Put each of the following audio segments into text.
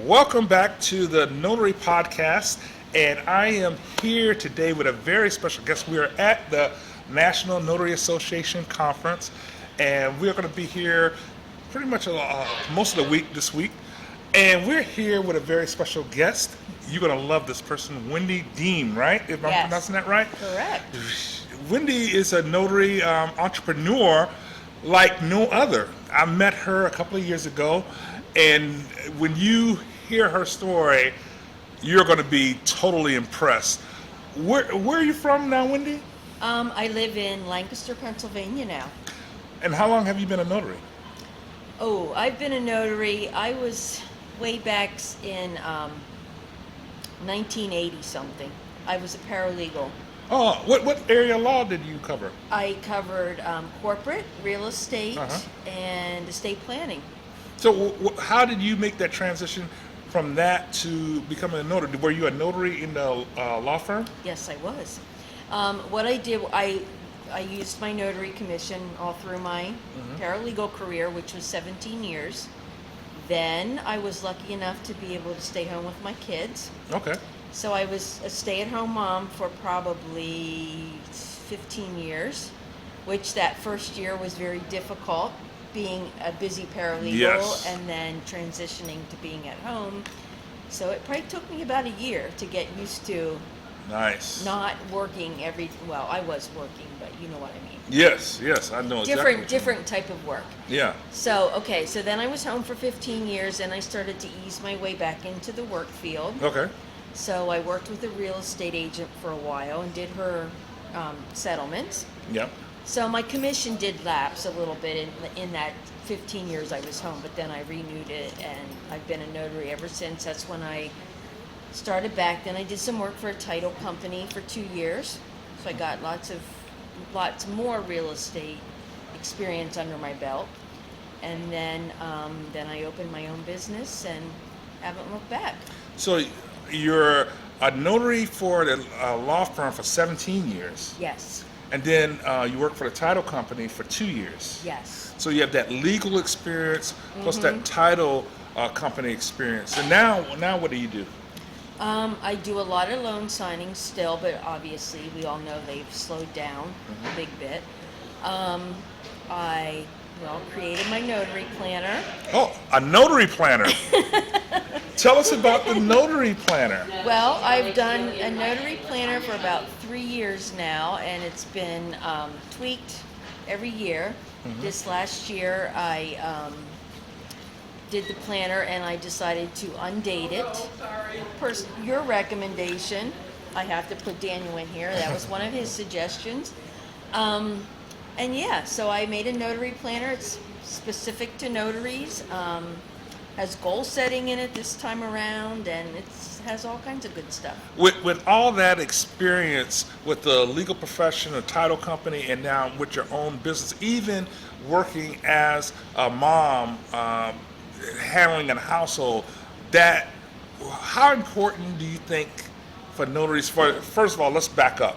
Welcome back to the Notary Podcast, and I am here today with a very special guest. We are at the National Notary Association Conference, and we're going to be here pretty much most of the week this week. And we're here with a very special guest. You're going to love this person, Wendy Diem, right? If I'm pronouncing that right? Correct. Wendy is a notary entrepreneur like no other. I met her a couple of years ago, and when you hear her story, you're going to be totally impressed. Where are you from now, Wendy? I live in Lancaster, Pennsylvania now. And how long have you been a notary? Oh, I've been a notary. I was way back in 1980 something. I was a paralegal. Oh, what area of law did you cover? I covered corporate, real estate, and estate planning. So how did you make that transition from that to becoming a notary? Were you a notary in the law firm? Yes, I was. What I did, I used my notary commission all through my paralegal career, which was 17 years. Then I was lucky enough to be able to stay home with my kids. Okay. So I was a stay-at-home mom for probably 15 years, which that first year was very difficult, being a busy paralegal and then transitioning to being at home. So it probably took me about a year to get used to not working well, I was working, but you know what I mean. Yes, I know exactly. Different type of work. Yeah. So then I was home for 15 years and I started to ease my way back into the work field. Okay. So I worked with a real estate agent for a while and did her settlements. Yep. So my commission did lapse a little bit in that 15 years I was home, but then I renewed it and I've been a notary ever since. That's when I started back. Then I did some work for a title company for 2 years. So I got lots more real estate experience under my belt. And then I opened my own business and haven't looked back. So you're a notary for the law firm for 17 years. Yes. And then you work for the title company for 2 years. Yes. So you have that legal experience plus that title company experience. And now what do you do? I do a lot of loan signings still, but obviously we all know they've slowed down a big bit. I created my Notary Planner. Oh, a Notary Planner. Tell us about the Notary Planner. Well, I've done a Notary Planner for about 3 years now, and it's been tweaked every year. This last year, I did the planner, and I decided to undate it. Your recommendation, I have to put Daniel in here. That was one of his suggestions. So I made a Notary Planner. It's specific to notaries. Has goal setting in it this time around, and it has all kinds of good stuff. With all that experience with the legal profession, a title company, and now with your own business, even working as a mom, handling a household, how important do you think for notaries? First of all, let's back up.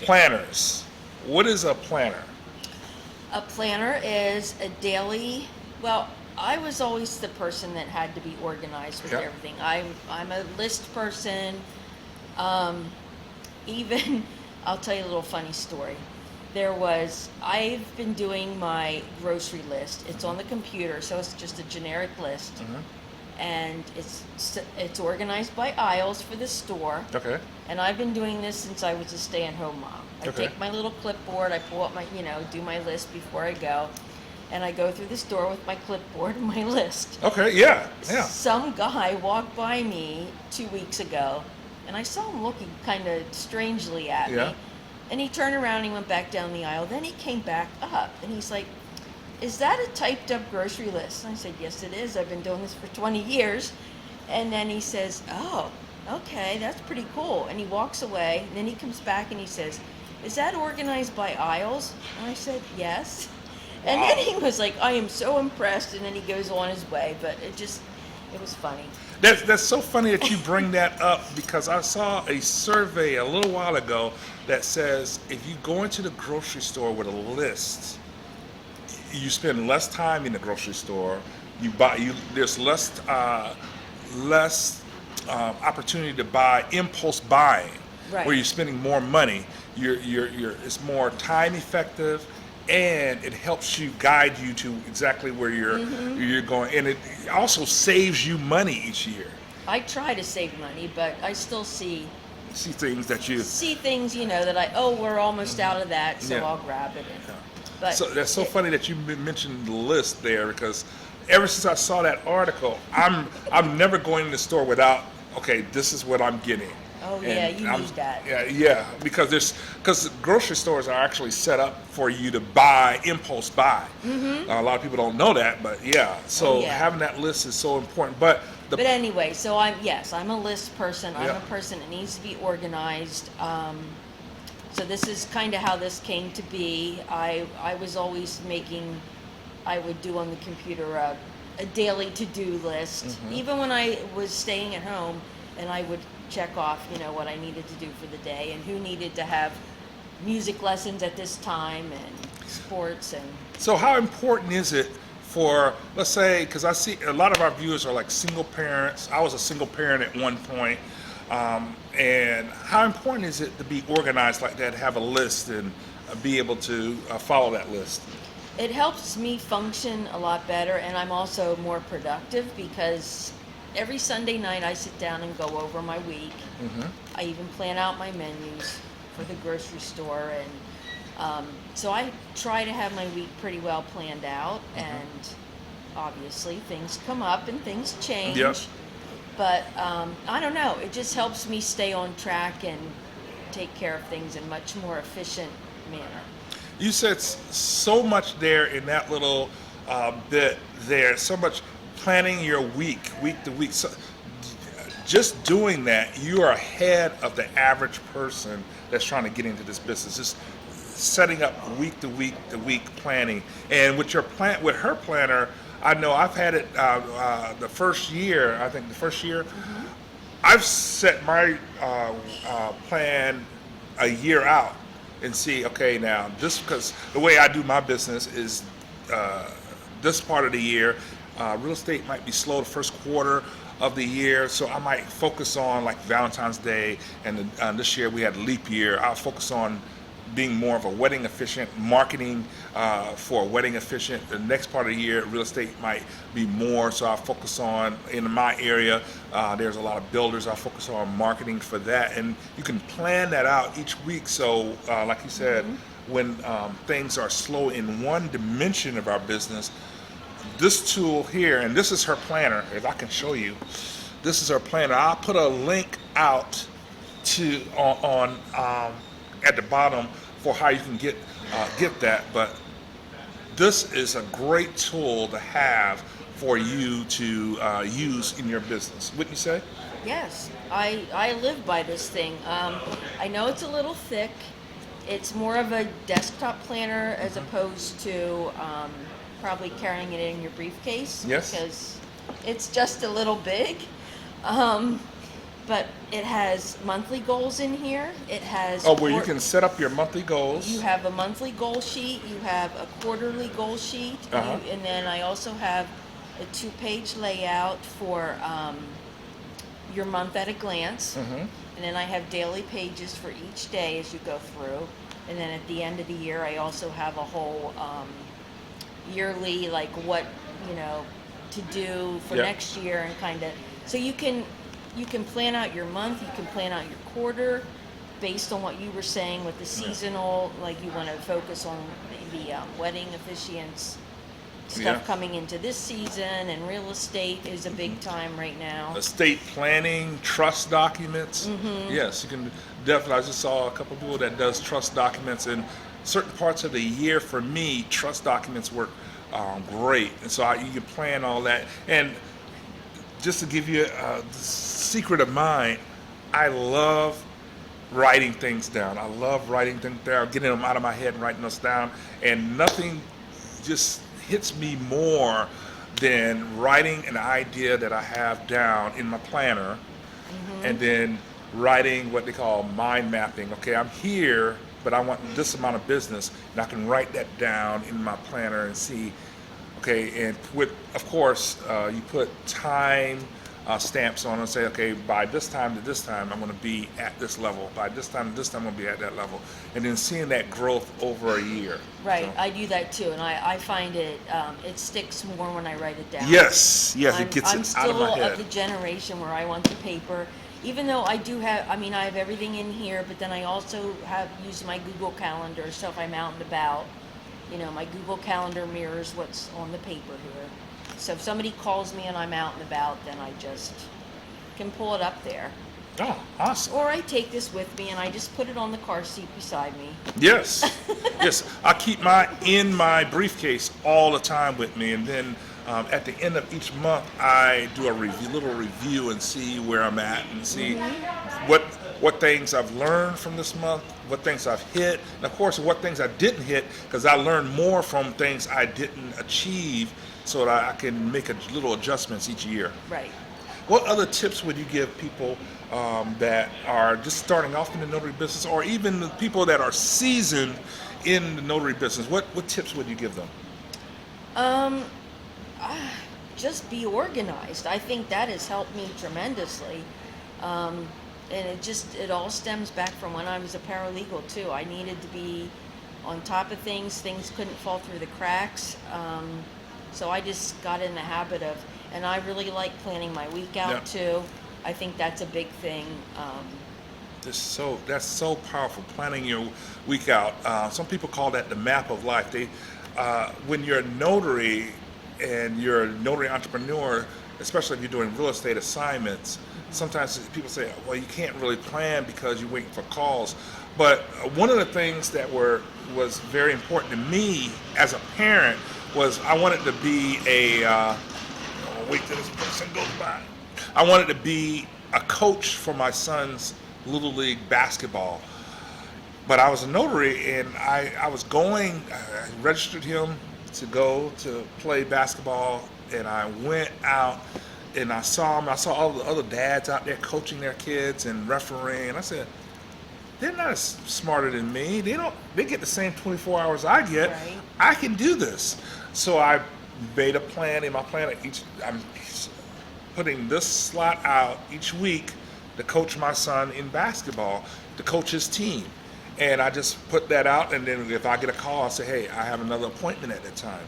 Planners. What is a planner? A planner is a daily. Well, I was always the person that had to be organized with everything. I'm a list person. Even I'll tell you a little funny story. I've been doing my grocery list. It's on the computer, so it's just a generic list. And it's organized by aisles for the store. Okay. And I've been doing this since I was a stay-at-home mom. I take my little clipboard, I pull up do my list before I go. And I go through the store with my clipboard and my list. Okay, yeah. Some guy walked by me 2 weeks ago, and I saw him looking kind of strangely at me. And he turned around and he went back down the aisle. Then he came back up, and he's like, "Is that a typed up grocery list?" And I said, "Yes, it is. I've been doing this for 20 years. And then he says, "Oh, okay, that's pretty cool." And he walks away, and then he comes back and he says, "Is that organized by aisles?" And I said, "Yes." And then he was like, "I am so impressed," and then he goes on his way, but it was funny. That's so funny that you bring that up, because I saw a survey a little while ago that says if you go into the grocery store with a list, you spend less time in the grocery store, there's less less opportunity to buy impulse buying, Right. where you're spending more money. It's more time effective, and it helps you guide you to exactly where you're going, and it also saves you money each year. I try to save money, but I still see Things that you. things, that we're almost out of that, so Yeah. I'll grab it. But So that's so it- funny that you mentioned the list there, because ever since I saw that article, I'm never going to the store without, okay, this is what I'm getting. Oh, yeah, you need that. Yeah, because grocery stores are actually set up for you to buy impulse buy. A lot of people don't know that, but yeah. So Oh, yeah. having that list is so important. But But anyway, so I'm a list person. I'm Yeah. a person that needs to be organized. So this is kind of how this came to be. I was always I would do on the computer a daily to-do list, even when I was staying at home, and I would check off, what I needed to do for the day and who needed to have music lessons at this time and sports and. So how important is it for, let's say, because I see a lot of our viewers are like single parents. I was a single parent at one point. And how important is it to be organized like that, have a list and be able to follow that list? It helps me function a lot better, and I'm also more productive because every Sunday night I sit down and go over my week. I even plan out my menus for the grocery store, and so I try to have my week pretty well planned out. And obviously things come up and things change. Yep. But I don't know. It just helps me stay on track and take care of things in a much more efficient manner. You said so much there in that little bit there, so much planning your week to week. So just doing that, you are ahead of the average person that's trying to get into this business. Just setting up week to week planning. And with her planner, I know I've had it the first year. I think the first year, I've set my plan a year out and see, okay, now this, because the way I do my business is this part of the year, real estate might be slow the first quarter of the year, so I might focus on like Valentine's Day, and this year we had a leap year. I'll focus on being more of a wedding efficient, marketing for a wedding efficient. The next part of the year, real estate might be more, so I'll focus on, in my area, there's a lot of builders, I'll focus on marketing for that. And you can plan that out each week, so like you said, when things are slow in one dimension of our business, this tool here, and this is her planner, if I can show you, this is her planner. I'll put a link out to on at the bottom for how you can get that. But this is a great tool to have for you to use in your business. Wouldn't you say? Yes, I live by this thing. I know it's a little thick. It's more of a desktop planner as opposed to probably carrying it in your briefcase. Yes. Because it's just a little big. But it has monthly goals in here. It has Where you can set up your monthly goals. You have a monthly goal sheet. You have a quarterly goal sheet. And then I also have a 2-page layout for your month at a glance. And then I have daily pages for each day as you go through. And then at the end of the year, I also have a whole yearly, like what, to do for next year, and kind of, so you can plan out your month, you can plan out your quarter based on what you were saying with the seasonal, like you want to focus on the wedding officiants stuff coming into this season, and real estate is a big time right now. Estate planning, trust documents. Yes, you can definitely. I just saw a couple of people that does trust documents, and certain parts of the year for me, trust documents work great, and so you can plan all that. And just to give you a secret of mine, I love writing things down. I love writing things down, getting them out of my head and writing those down, and nothing just hits me more than writing an idea that I have down in my planner, and then writing what they call mind mapping. Okay, I'm here, but I want this amount of business, and I can write that down in my planner and see, okay, and with, of course, you put time, stamps on and say, okay, by this time to this time, I'm going to be at this level. By this time to this time, I'm going to be at that level. And then seeing that growth over a year. Right, So, I do that too, and I find it sticks more when I write it down. yes, I'm, it gets I'm it out of my still head. of the generation where I want the paper, even though I do have, I mean, I have everything in here, but then I also have used my Google Calendar, so if I'm out and about, you know, my Google Calendar mirrors what's on the paper here. So if somebody calls me and I'm out and about, then I just can pull it up there. Oh, awesome. Or I take this with me and I just put it on the car seat beside me. Yes, yes. I keep mine in my briefcase all the time with me, and then at the end of each month, I do a little review and see where I'm at, and see what things I've learned from this month, what things I've hit, and of course what things I didn't hit, because I learned more from things I didn't achieve, so that I can make little adjustments each year. Right. What other tips would you give people that are just starting off in the notary business, or even the people that are seasoned in the notary business? What tips would you give them? Just be organized. I think that has helped me tremendously. And it all stems back from when I was a paralegal too. I needed to be on top of things. Things couldn't fall through the cracks. So I just got in the habit of, and I really like planning my week out too. I think that's a big thing. That's so powerful, planning your week out. Some people call that the map of life. When you're a notary and you're a notary entrepreneur, especially if you're doing real estate assignments, sometimes people say, well, you can't really plan because you're waiting for calls. But one of the things that was very important to me as a parent was I wanted to be wait till this person goes by. I wanted to be a coach for my son's Little League basketball. But I was a notary, and I registered him to go to play basketball, and I went out and I saw him. I saw all the other dads out there coaching their kids and refereeing. And I said, they're not as smarter than me. They get the same 24 hours I get. Right. I can do this. So I made a plan. In my plan, I'm putting this slot out each week to coach my son in basketball, to coach his team. And I just put that out, and then if I get a call, I say, hey, I have another appointment at that time.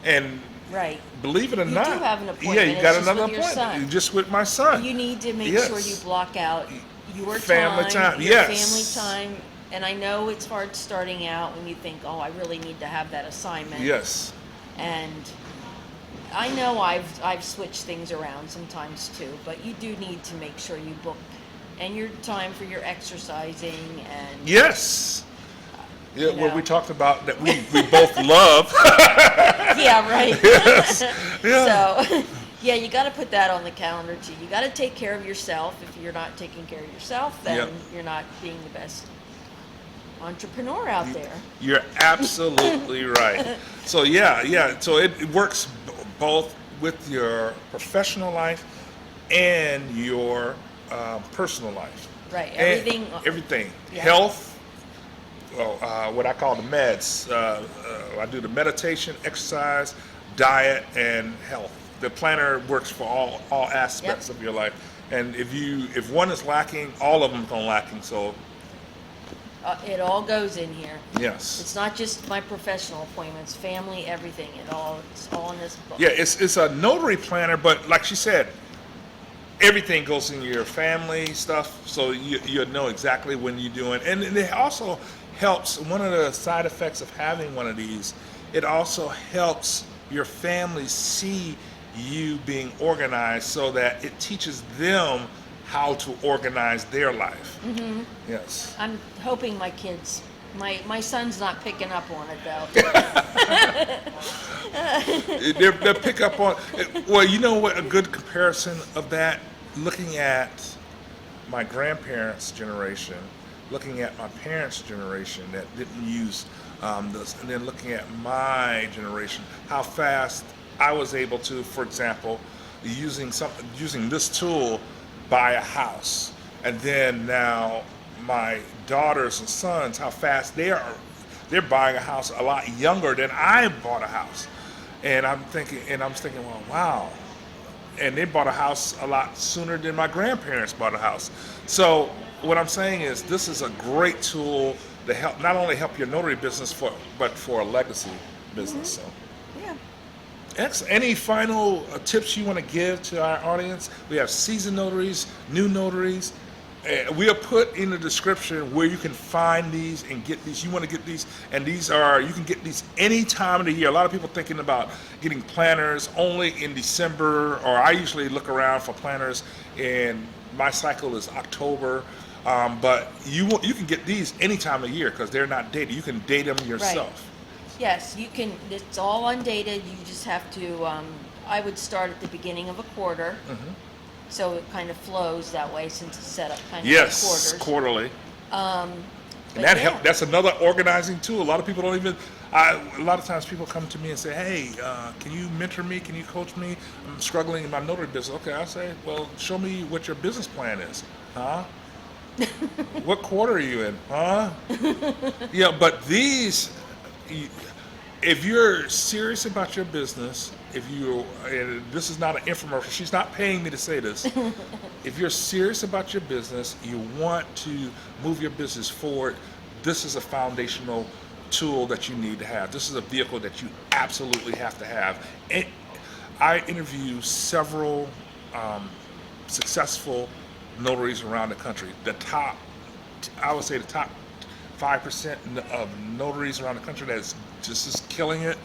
And Right. believe it or not, You do have an appointment. yeah, you got It's just another with your appointment. son. Just with my son. You need to make Yes. sure you block out your Family time, your yes. family time. And I know it's hard starting out when you think, oh, I really need to have that assignment. Yes. And I know I've switched things around sometimes too, but you do need to make sure you book and your time for your exercising and Yes. Yeah, you what know. we talked about that we both love. Yeah, right. Yes. Yeah. So, yeah, you got to put that on the calendar too. You got to take care of yourself. If you're not taking care of yourself, then Yep. you're not being the best entrepreneur out there. You're absolutely right. So yeah. So it works both with your professional life and your personal life. Right. And everything. Yeah. Health. Well, what I call the meds. I do the meditation, exercise, diet, and health. The planner works for all aspects of your life. And if one is lacking, all of them are lacking. So It all goes in here. yes. It's not just my professional appointments, family, everything. It's all in this book. Yeah, it's a notary planner, but like she said, everything goes in your family stuff, so you know exactly when you're doing. And it also helps. One of the side effects of having one of these, it also helps your family see you being organized, so that it teaches them how to organize their life. Mm-hmm. Yes. I'm hoping my kids, my son's not picking up on it though. They'll pick up on. Well, you know what? A good comparison of that, looking at my grandparents' generation, looking at my parents' generation that didn't use this, and then looking at my generation, how fast I was able to, for example, using this tool, buy a house, and then now my daughters and sons, how fast they're buying a house a lot younger than I bought a house. And I'm thinking, well, wow, and they bought a house a lot sooner than my grandparents bought a house. So what I'm saying is this is a great tool to help not only help your notary business but for a legacy business. So. Yeah. Excellent. Any final tips you want to give to our audience? We have seasoned notaries, new notaries. We are put in the description where you can find these and get these. You want to get these, and you can get these any time of the year. A lot of people thinking about getting planners only in December, or I usually look around for planners, and my cycle is October. But you can get these any time of year because they're not dated. You can date them yourself. Right. Yes, you can. It's all undated. You just have to. I would start at the beginning of a quarter. Mm-hmm. So it kind of flows that way since it's set up kind of Yes, like quarters. quarterly. And But yeah. that's another organizing tool. A lot of people don't even. A lot of times people come to me and say, "Hey, can you mentor me? Can you coach me? I'm struggling in my notary business." Okay, I say, "Well, show me what your business plan is, huh? What quarter are you in, huh?" Yeah, but these, if you're serious about your business. And this is not an infomercial. She's not paying me to say this. If you're serious about your business, you want to move your business forward, this is a foundational tool that you need to have. This is a vehicle that you absolutely have to have. And I interview several successful notaries around the country. I would say the top 5% of notaries around the country that's just is killing it.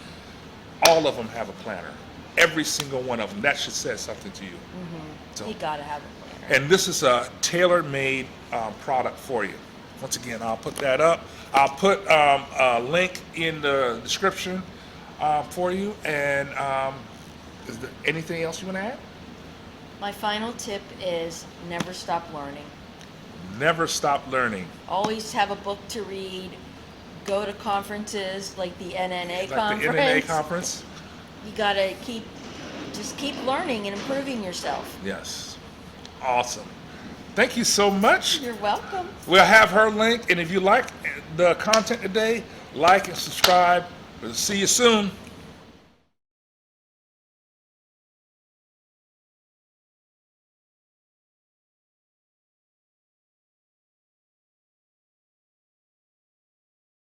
All of them have a planner. Every single one of them. That should say something to you. Mm-hmm. So, You gotta have a planner. and this is a tailor-made product for you. Once again, I'll put that up. I'll put a link in the description for you. And is there anything else you want to add? My final tip is never stop learning. Never stop learning. Always have a book to read. Go to conferences like the NNA conference. Like the NNA conference? You gotta keep learning and improving yourself. Yes. Awesome. Thank you so much. You're welcome. We'll have her link, and if you like the content today, like and subscribe. We'll see you soon.